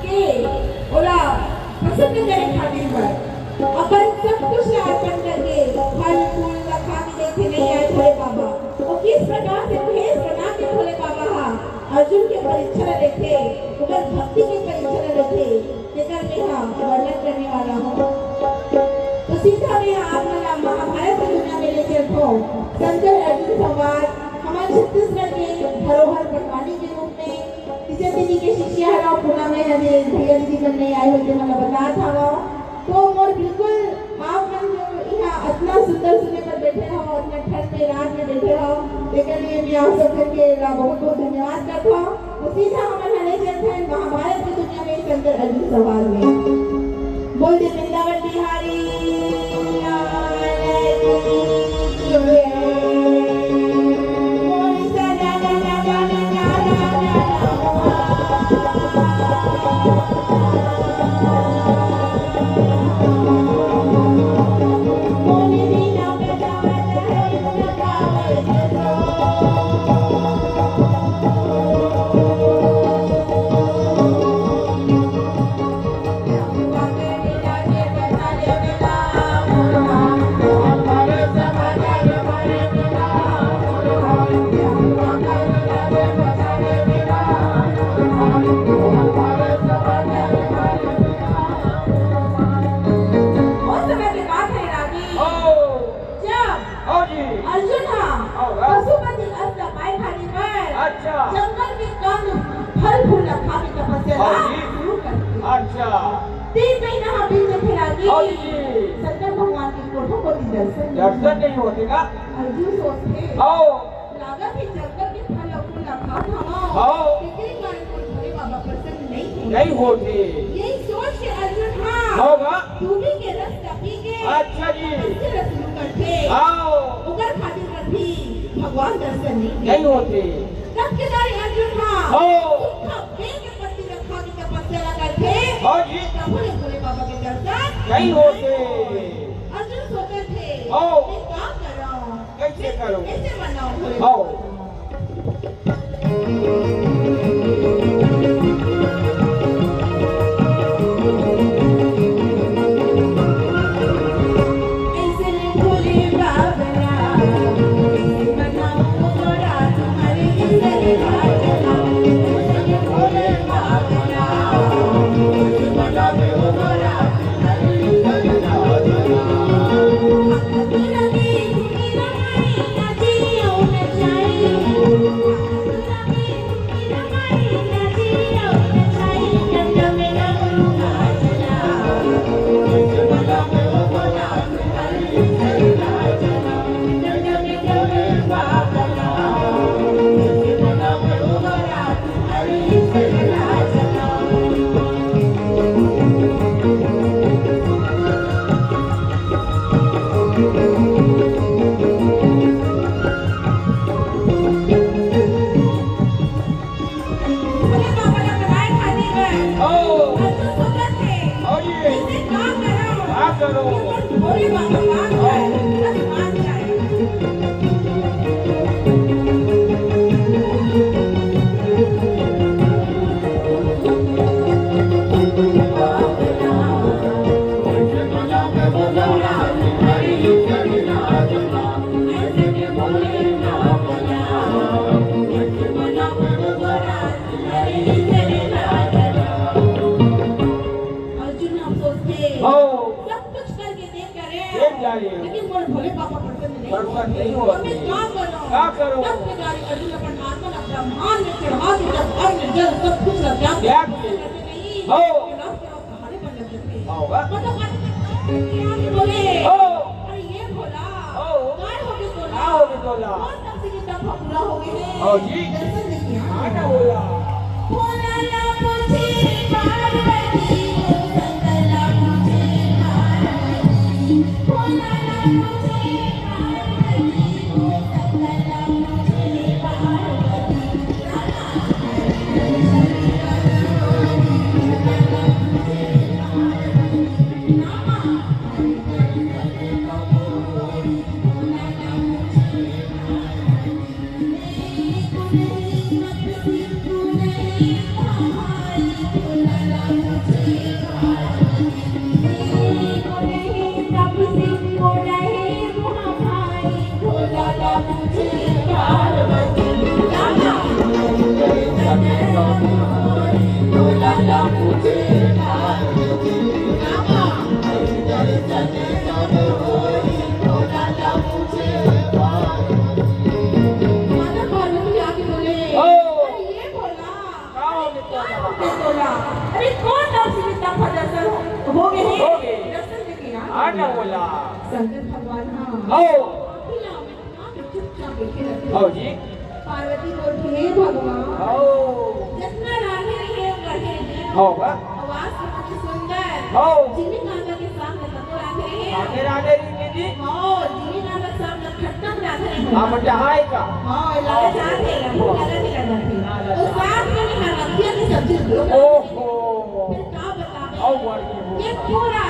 के ओला पसंद करे खातिर पर अपन सब कुछ अर्पण करके फल फूल रखा के देखे नहीं आए भोले बाबा। वो किस प्रकार से भेष बना के भोले बाबा अर्जुन के परीक्षा लेते, उधर भक्ति की परीक्षा लेते, लेकर मैं वर्णन करने वाला हूँ। तो सीधा मैं आपका महाभारत की दुनिया में ले चलता हूँ। शंकर अर्जुन संवाद हमारे छत्तीसगढ़ के धरोहर पटवानी के रूप में टीचर दीदी के शिष्य हराओ पुणे में हमें भैया दीदी बनने आए होते मतलब बता था वो तो मोर बिल्कुल आप मन जो यहाँ इतना सुंदर सुने पर बैठे हो और इतना ठंड में रात में बैठे हो लेकिन ये मैं आप सब के बहुत बहुत धन्यवाद करता हूँ। तो सीधा हमारे ले चलते हैं महाभारत की दुनिया में शंकर अर्जुन सवाल में बोल दे वृंदावन बिहारी जंगल में कंद फल फूल रखा के तपस्या शुरू कर दी। अच्छा 3 महीना हम बीच में फिरागी शंकर भगवान के कोठों को दर्शन नहीं होते का अर्जुन सोचते आओ लागत ही जंगल में फल फूल रखा था आओ लेकिन कारण को भोले बाबा प्रसन्न नहीं होते यही सोच के अर्जुन होगा दूधी के रस का पी के अच्छा जी रस शुरू करते आओ उगर खातिर करती भगवान दर्शन नहीं होते सत्यदारी अर्जुन हो बेल के पत्ती रखा की तपस्या करते हाँ जी भोले भोले बाबा के दर्शन नहीं होते अर्जुन सोचे थे हो मैं क्या करूं कैसे करूं कैसे मनाऊं भोले हो लेकिन भोले पापा प्रसन्न नहीं हो मैं क्या करूं अर्जुन अपन आत्मा ब्रह्मांड में चढ़ा के जब अन्न जल सब कुछ लग गया हो हमारे पर लग जाते होगा बोले अरे ये भोला काय हो गए तोला कौन तब से कितना पूरा हो गए जी दर्शन देखिए आना बोला भोला ला मुझे पार्वती शंकर ला मुझे पार्वती भोला ला मुझे पार्वती शंकर ला मुझे पार्वती Thank you. माता पार्वती आके बोले, अरे ये बोला, ये बोला, अरे कौन आपसे इतना प्रदर्शन हो गए हैं? हो गए। दर्शन के किया। आना बोला शंकर भगवान हाँ हो खिला में वहाँ पे चुपचाप बैठे रहते। हो जी पार्वती बोलती हे भगवान हो जितना राधे रहे बढ़े रहे होगा आवाज तो कितनी सुंदर हो जिन्हें कांदा के सामने तको राधे रहे आगे राधे रीति जी हाँ जिन्हें कांदा के सामने खट्टम राधे रहे हम चाहाई का हाँ लगा जाते लगा लगा थे तो साथ में निकाल रखिया की सब्जी दो ओहो फिर क्या बतावे औ वर्गी ये पूरा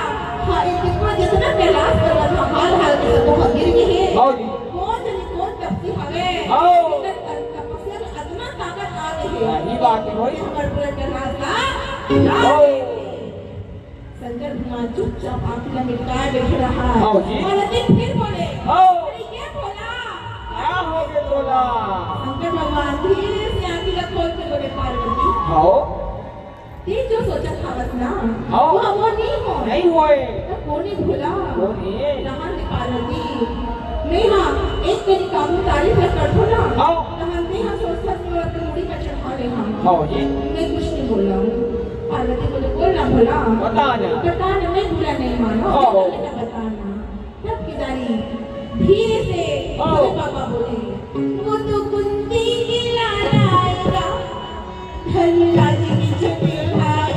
हाँ इतना जितना कैलाश करवा था हाल हाल के सब बहुत गिर गए हैं हो जी कौन जाने कौन तपसी हवे आओ। तपस्या में इतना ताकत आ गई है यही बात होई हमर पूरा कैलाश का हो शंकर भगवान चुपचाप आंखें मिटकाए बैठे रहा आओ जी। पार्वती फिर बोले हो अरे ये बोला क्या हो गया बोला शंकर भगवान धीरे से आंखें खोल के बोले पार्वती हो ये जो सोचा था बस ना आओ। वो नहीं हो नहीं होए तो कोनी भूला कोनी? नहान ने पार्वती नहीं हाँ एक मेरी काम तारीफ कर दो ना आओ। नहान नहीं हाँ सोच सकते हो तो मुड़ी का चढ़ा ले हाँ हो जी मैं कुछ नहीं बोला पार्वती बोले बोल ना बोला बताना बताना नहीं बोला नहीं मानो आओ। बोले बताना तब किदारी धीरे से आओ। बोले पापा बोले वो तो कुंती की लालाएगा धनराज की छठी भाई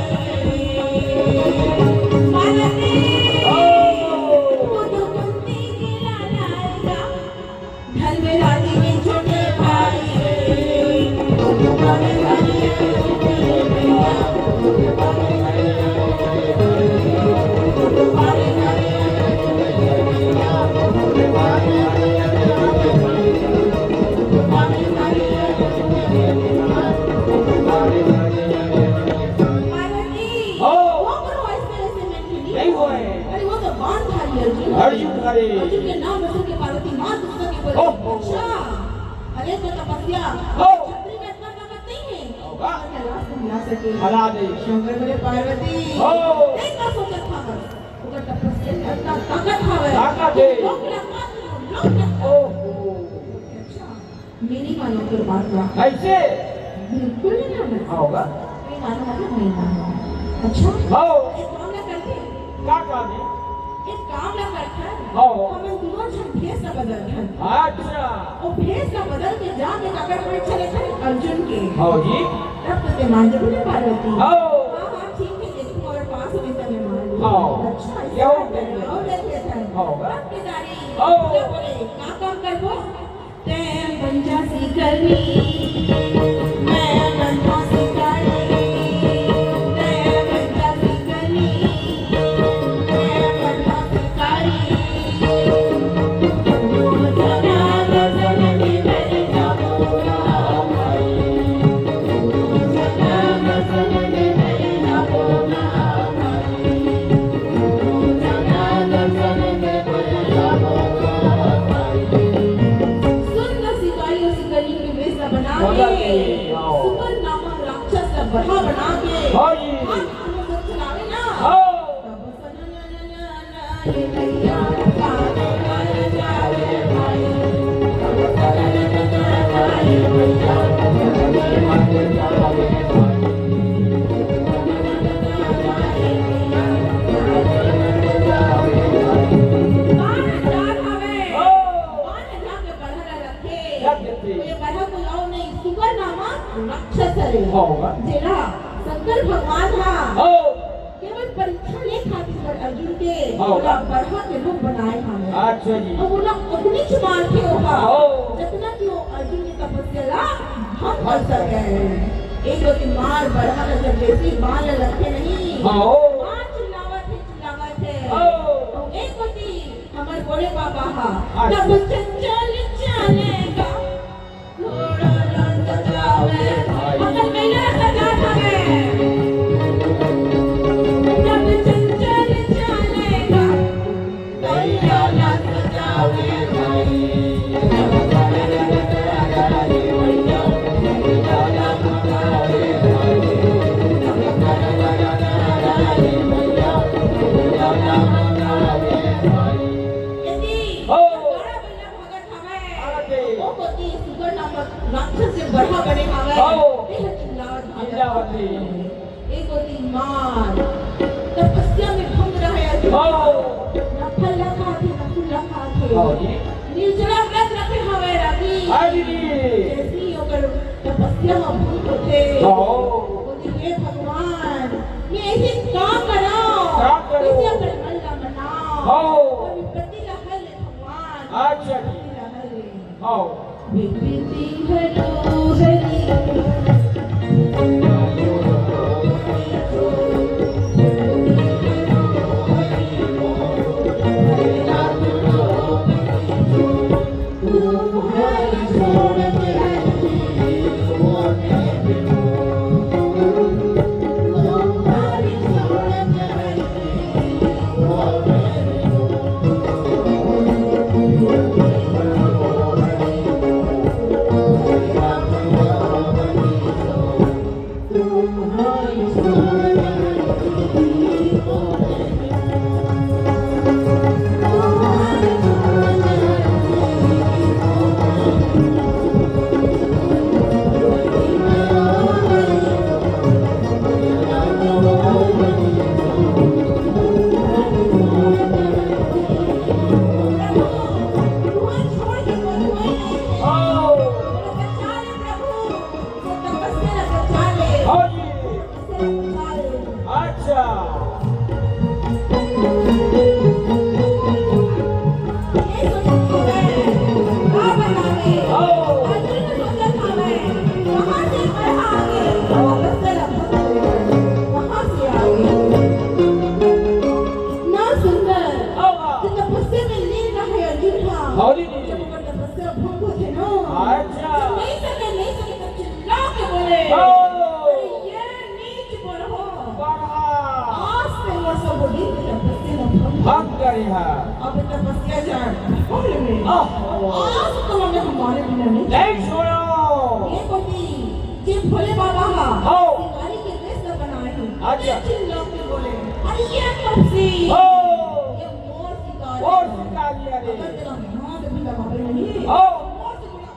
पार्वती हो वो तो कुंती की लालाएगा धनराज की छोटे भाई पार्वती हो वो करो ऐसे ऐसे मैं खेली नहीं होए अरे वो तो बाण था ये अर्जुन करे अर्जुन के नाम रखो के पार्वती मां दूसरे के बोले ओहो। अच्छा अरे तो तपस्या हो। छतरी में इतना ताकत नहीं है होगा। और कैलाश को मिला सके हरा दे शंकर बोले पार्वती हो नहीं का सोचा था बस उधर तपस्या में इतना ताकत है ताकत है। लोग लगा ओहो अच्छा मेरी मानो फिर बात हुआ ऐसे बिल्कुल नहीं मानो होगा नहीं मानो मतलब नहीं मानो अच्छा हो एक काम ना करते क्या काम है एक काम ना करते हो हमें दोनों जन भेष का बदल है अच्छा और भेष का बदल के जाने अगर हमें चले थे अर्जुन के हो जी तब तो ते मान जब नहीं पार्वती हो हाँ ठीक है देखो और पास में तब मैं मान लूँ हाँ। अच्छा यो। और लेते थे होगा। तब के दारी हो। बोले क्या काम करबो ते पंचासी करनी मैं पंचासी करनी ते पंचासी करनी मैं पंचासी करनी बना के, आओ। सुपर नामक राक्षस का बढ़ा बना के हो जी हाथ में सब चलावे ना हो तब सनननननन ये भैया काने काने जावे भाई तब सनननननन ये भैया काने काने जावे भाई काने जान हवे हो काने जाके बढ़ा रखे रख देते। ये बढ़ा कोई और नहीं सुपर नामक राक्षस है होगा जेला शंकर भगवान था हो केवल परीक्षा ले खातिर पर अर्जुन के हाँ। बोला बढ़ा के रूप बनाए हमें अच्छा जी और बोला अपनी चुमार के होगा हाँ। जितना कि वो अर्जुन की तपस्या ला हम कर सके एक दो की मार बढ़ा का जब बेटी बाल रखे नहीं हो मार चिल्लावत है हो तो एक बटी हमारे बड़े बाबा हा अच्छा। तब चंचल चलेगा घोड़ा रंग जावे अगर मैंने सजा था भगवान तपस्या में भंग रहे अर्जुन आओ न फल खाते न फूल खाते आओ जी निर्जला व्रत रखे हवे रागी हाँ दीदी जैसी ओकर तपस्या में भंग होते आओ बोले हे भगवान ये ऐसे काम करो इसे अगर मन ला मनाओ आओ और विपत्ति ला हल भगवान अच्छा जी विपत्ति ला हल आओ विपत्ति हलो हरि आओ आओ जी अच्छा आओ आओ आओ दीदी अच्छा आओ हम करे हैं अब तपस्या जान बोले में आओ आज तो हमें हमारे बिना नहीं नहीं छोड़ो ये कोई जे भोले बाबा हा आओ शिकारी के वेश में बनाए हैं अच्छा। लेकिन लोग भी बोले अरे ये कब से आओ ये मोर शिकारी और सिखा दिया रे अगर तेरा हाथ भी लगा पे नहीं आओ मोर से बोला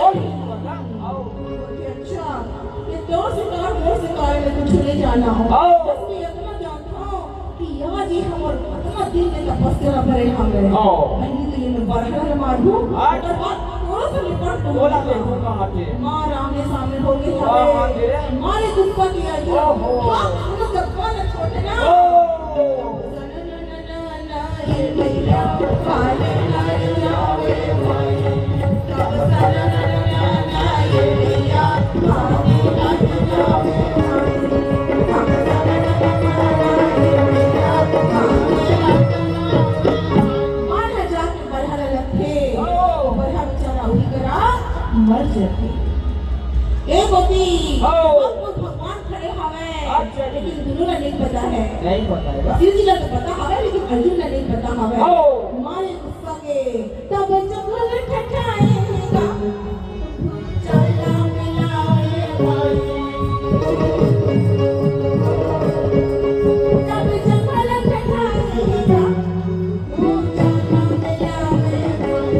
और बता आओ बोले अच्छा ये दो शिकार मोर शिकार में कुछ ले जाना हो आओ। बस मैं इतना जानता हूँ कि यहाँ जी हम और इतना दिन में तपस्या करे हमें आओ। मैं तो ये मैं बरहर मारू आज। और बात थोड़ा सा निपट तो बोला देखो कहाँ थे माँ आमने सामने हो गई हाँ, हाँ, हमें तेरे। मारे गुस्सा किया जो ओहो। हाँ हम लोग गप्पा न छोड़े ना ओ ये भैया काले लाल जावे भाई ये भैया काले लाल जावे माना जाके बरहर रखे बरहर बेचारा हुई करा मर जाते एक होती आओ। अब भगवान खड़े हवे अच्छा। लेकिन दोनों ने नहीं पता है नहीं बताएगा शिव जी का तो पता हवे लेकिन अर्जुन ने नहीं पता हवे आओ। मारे गुस्सा के तब जंगल ठठाएगा चला मिलाए भाई तब जंगल ठठाएगा वो चला मिलाए भाई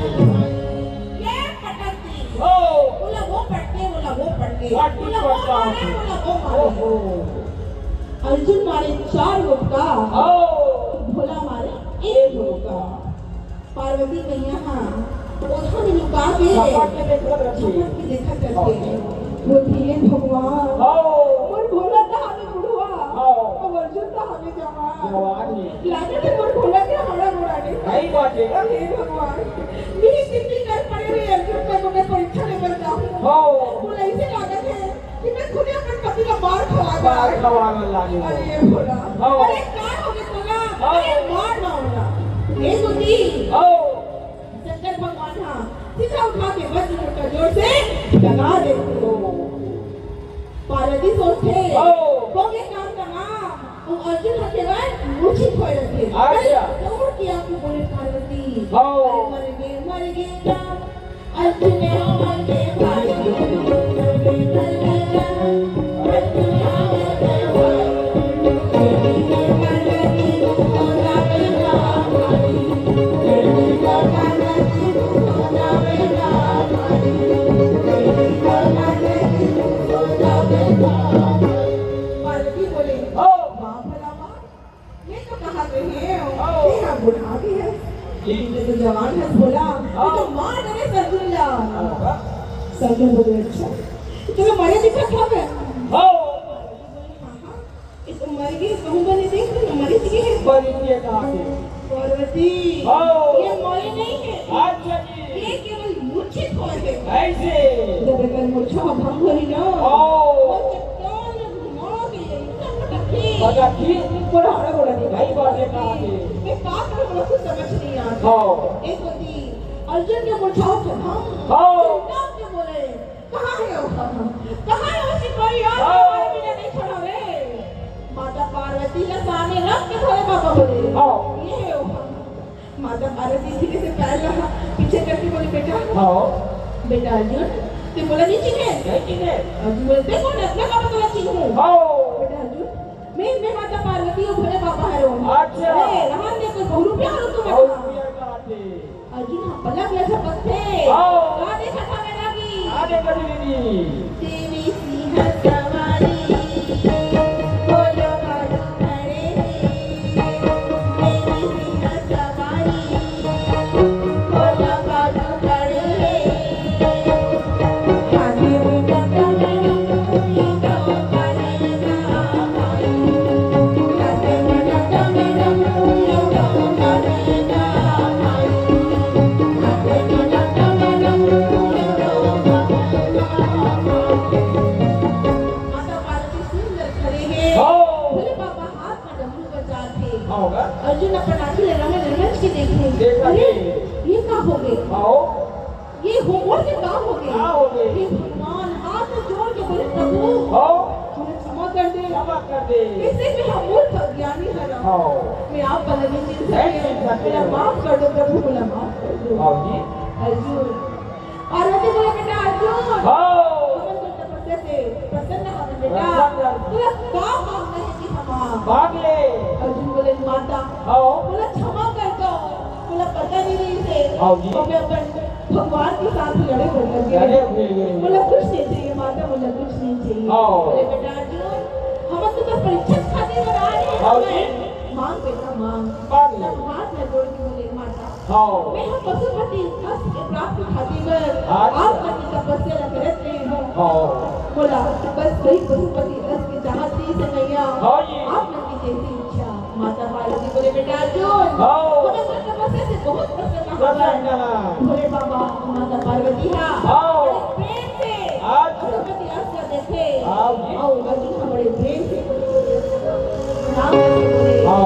ये पटकती ओ बोला वो पटके बोला वो पटके पटके बोला वो पटका। मारे बोला वो मारे ओहो अर्जुन मारे 4 मुक्का आओ भोला मारे 1 मुक्का पार्वती मैया हाँ ओठा में लुका के सपाट के देखो रखी झपट के देखा करके बोलती है भगवान आओ और भोला था हमें बुढ़वा आओ। और अर्जुन था हमें जवान जवानी लागे थे और भोला के हमारा बुढ़ाने का नहीं बातेगा हे भगवान मेरी कितनी कर पड़े हुए अर्जुन का तो मैं परीक्षा लेकर जाऊँ आओ बोला ऐसे लागत है कि मैं खुद ही अपने पति का मार खवा बाहर दूँ खवाने लागे अरे ये भोला आओ। अरे क्या हो गया बोला आओ। अरे मार ना होगा ये सुनी आओ शंकर भगवान हाँ सीधा उठा के वज्र का जोर से लगा दे पार्वती सोचते आओ। हो गया काम का नाम और अर्जुन हकेवान मुझे खोए रखे अच्छा। दौड़ के आपको बोले पार्वती आओ। मर गए राम अर्जुन ने मर गए भाई मर गए राम अर्जुन ने मर गए भाई बुढ़ा भी है लेकिन तो जवान है बोला तो मां ने सरगुल्ला सरगुल बोले अच्छा चलो मरे दिखा था मैं हो इस मर गई कहूंगा नहीं देख तो मरी थी है बलिए कहां से पार्वती हो ये मरे नहीं है अच्छा जी ये केवल मूर्छित हुए है ऐसे जब कर मूर्छा भंग हुई ना ओ चट्टान घुमा के एकदम पटकी पटकी बोला बोला नहीं भाई बात है कहां से मैं का करूं मुझे कुछ समझ नहीं आता हो एक होती अर्जुन के मूर्छा थे हम हो नाम के बोले कहां है वो कहां है उसकी कोई और हमारे बिना नहीं छोड़ा रे माता पार्वती ने सामने रख के बोले बाबा बोले हो ये है वो माता पार्वती धीरे से पैर लगा पीछे करके बोले बेटा हो बेटा अर्जुन तू बोला नहीं चिन्हे नहीं चिन्हे अर्जुन बोले देखो ना अपना का मतलब चिन्हूं हो बेटा अर्जुन मैं माता पार्वती हूँ भोले बाबा है वो अच्छा रहन दे कोई बहु रुपया हो तुम हो रुपया कहां से अर्जुन हम अलग अलग झपकते आओ। कहाँ देखा था मेरा की आगे कर दीदी देवी सिंह सवारी बोलो बाजू खड़े देवी सिंह सवारी बोलो बाजू खड़े हाथी में डंडा ये तो करेगा हाथी में डंडा ये तो करेगा माता पार्वती सुंदर खड़े हैं हो भोले बाबा हाथ में डमरू बजा थे होगा अर्जुन अपन आंखें लगा रमच के देखे देखा अरे जी। ये क्या हो गए हो ये होमवर्क के काम हो गए क्या हो गए? हे भगवान हाथ जोड़ के बोले प्रभु हो हमें क्षमा कर दे क्षमा कर दे कैसे भी हम मूर्ख अज्ञानी है ना हो मैं आप पर नहीं चिन नहीं चिन सके सकते मेरा हो। माफ कर दो प्रभु मेरा माफ कर दो हो जी अर्जुन पार्वती बोले बेटा अर्जुन हो हमन को तपस्या से प्रसन्न हो बेटा प्रसन्न। तुला काम मांगना है कि हम भाग ले अर्जुन बोले माता हो बोला क्षमा कर दो बोला पता नहीं रही से हाँ जी। और मैं अपन भगवान के साथ लड़े हो लगे अरे फिर बोला कुछ नहीं चाहिए माता बोला कुछ नहीं चाहिए हाँ। बोले बेटा अर्जुन हम तो बस परीक्षा खाते हुए आ रहे हाँ हैं जी। मांग बेटा मांग भाग ले तब हाथ में जोड़ के बोले माता हो मैं हम पशुपति हंस के प्राप्त खातिर हाँ। आप अपनी तपस्या न करते हैं हो बोला बस वही पशुपति हंस के चाहती से मैया हाँ जी। आप मन की जैसी इच्छा माता पार्वती बोले बेटा अर्जुन हाँ। हमें तो तपस्या से बहुत प्रसन्न हो गया प्रसन्न बोले बाबा माता पार्वती हाँ हाँ। बड़े प्रेम से अच्छा। पशुपति हंस कर देखे हाँ जी। आओ अर्जुन हम बड़े प्रेम से नाम करके बोले हो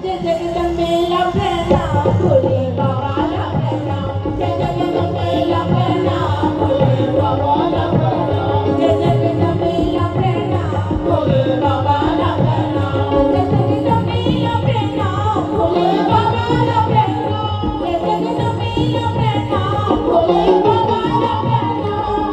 जय जगदम्बे ला प्रणाम भोले बाबा ला प्रणाम जय जगदम्बे ला प्रणाम भोले बाबा ला प्रणाम जय जगदम्बे ला प्रणाम भोले बाबा ला प्रणाम जय जगदम्बे ला प्रणाम भोले बाबा ला प्रणाम जय जगदम्बे ला प्रणाम भोले बाबा ला प्रणाम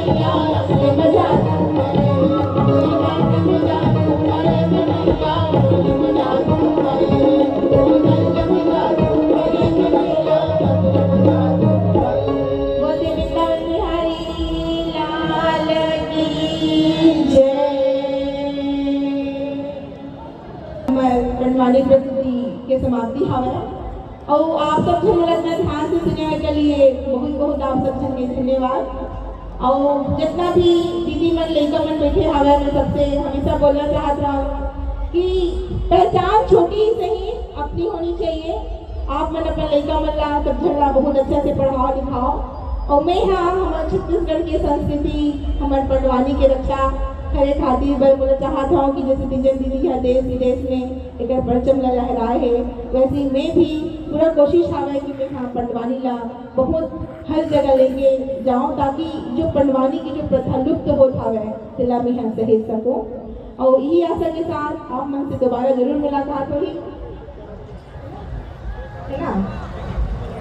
बोले वृंदावन बिहारी लाल की जय। हमारे पंडवानी प्रस्तुति के समाप्ति हवे और आप सब जन में ध्यान से सुने के लिए बहुत बहुत आप सब जन के धन्यवाद। और जितना भी दीदी मन लड़का मन बैठे हवे मैं सबसे हमेशा बोलना चाहत रहा कि पहचान छोटी से ही अपनी होनी चाहिए। आप मन अपना लड़का मन ला सब जन ला बहुत अच्छा से पढ़ाओ लिखाओ और मैं हाँ हमारे छत्तीसगढ़ की संस्कृति हमारे पंडवानी के रक्षा करे खातिर बर बोला चाहत हूँ कि जैसे तीजन दीदी है देश विदेश में एक परचम लहराए है वैसे मैं भी पूरा कोशिश आवे कि मैं हाँ पंडवानी ला बहुत हर जगह लेके जाऊँ ताकि जो पंडवानी की जो प्रथा लुप्त हो जावे तिला मैं यहाँ सहेज सकूँ। और यही आशा के साथ आप मन से दोबारा जरूर मुलाकात होगी है ना।